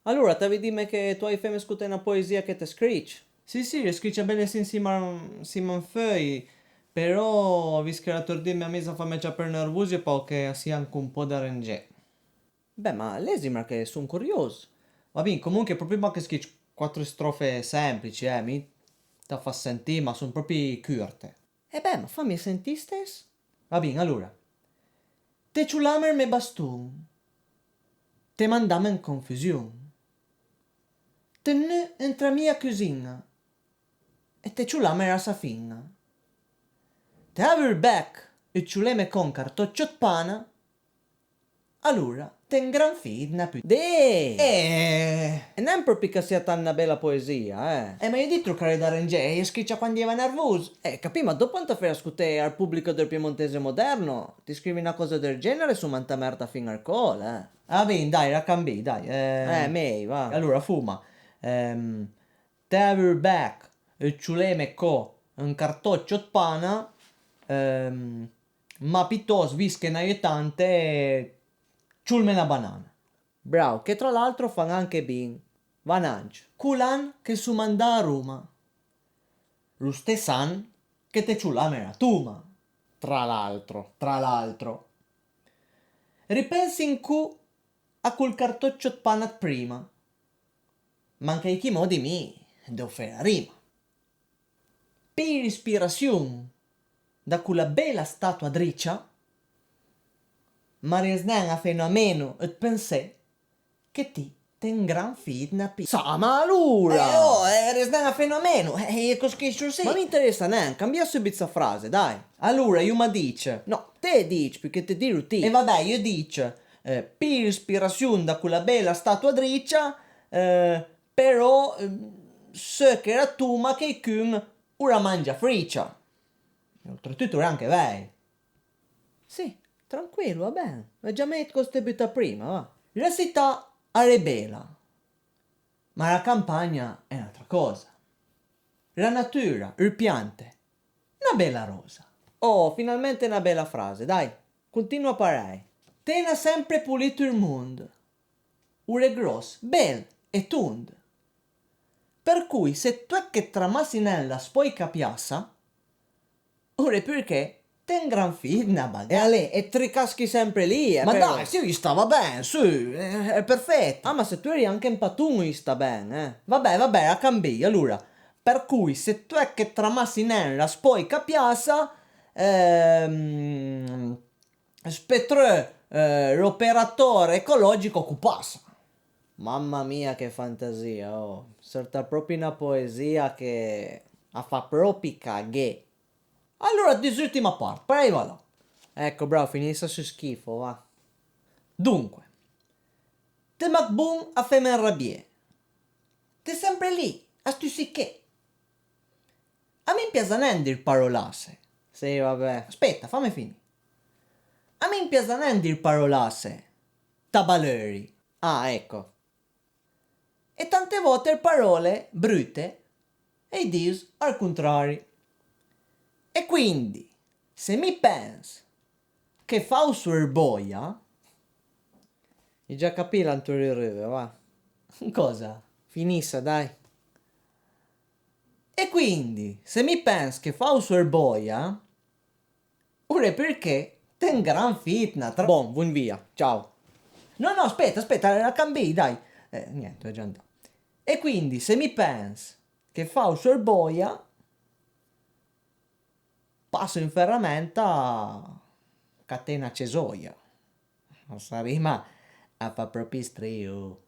Allora, devi dirmi che tu hai fatto ascoltare una poesia che ti scrici? Sì, scrive bene Simon Feuille, però visto che la tordimmi a mesa fa me già per nervosi perché sia anche un po' da rengere. Beh, ma lesima che sono curioso. Va bene, comunque proprio che scrivi quattro strofe semplici, mi te fa sentire, ma sono proprio curte. E beh, ma fammi sentire stesso. Va bene, allora. Te ciulamer me bastun, te mandam in confusione. Te ne entra mia cusina, e te ciulamer a sa finna. Te aver back, e ciuleme con cartoccio pana, allora ten gran fidna più. Deh! Eh, E non proprio che sia una bella poesia, ma io di truccare da rengere, e scrive quando era nervoso. Capì, ma dopo quanto fai ascoltare al pubblico del piemontese moderno, ti scrivi una cosa del genere su manta merda fino al col. Va bene, dai, raccambi, dai. Mei, va. Allora, fuma. Te aver back, e ciuleme co, un cartoccio pana, ma piuttosto, vische aiutante, ciulme una banana. Bravo, che tra l'altro fanno anche bin. Vanaggi. Culan che su manda a Roma. Lo stesan che te ciulame la tuma. Tra l'altro. Ripensi in cu a quel cartoccio panat prima. Manca i modi mi, devo fare la rima. Per ispirazione da quella bella statua dricia, ma resnan a fenomeno et pensè che ti ten gran fidna pi. Sa, ma allora! Resnan a fenomeno, coscriscio sì. Ma mi interessa neanche, cambia subito sta frase, dai. Allora, io ma dice. No, te dici, perché te dico ti. E vabbè, io dice, per ispirazione da quella bella statua dricia, però, so che era tu, ma che kun ora mangia friccia. E oltretutto era anche lei. Sì, tranquillo, va bene. Ho già messo queste butta prima, va. La città è bella, ma la campagna è un'altra cosa. La natura, il piante, una bella rosa. Oh, finalmente una bella frase, dai. Continua a parlare. Tena sempre pulito il mondo. Ure gross, bel e tund. Per cui se tu è che tramassi nella spoica piazza, ore perché ten gran fidna E bagà. a lei, e tre caschi sempre lì, Ma però. dai, sì, gli stava bene, su, è perfetto. Ah, ma se tu eri anche in patun, sta bene, Vabbè, a cambi, allora. Per cui se tu è che tramassi nella spoica piazza, spetrò l'operatore ecologico occupassa. Mamma mia, che fantasia, oh. Sorta proprio una poesia che fa proprio caghe. Allora, disultima parte, poi va là. Ecco, bravo, finisce su schifo, va. Dunque, te macbun a femme arrabbiare. Te sempre lì, a stussiché. A me piace niente il parolasse. Sì, vabbè. Aspetta, fammi finire. A me piace niente il parolasse. Tabaleri. Ah, ecco. E tante volte le parole brutte e i dis al contrario. E quindi, se mi pensi che fa un boia, Hai già capito l'anteriore, va. cosa? Finissa, dai. E quindi, se mi pensi che fa un boia, ora perché ten gran fitna tra... Bon, vun via. Ciao. No, aspetta, la cambi, dai. Niente, è già andato. E quindi, se mi pensi che fa un boia, passo in ferramenta catena cesoia. Non sa rima a fa proprio strio.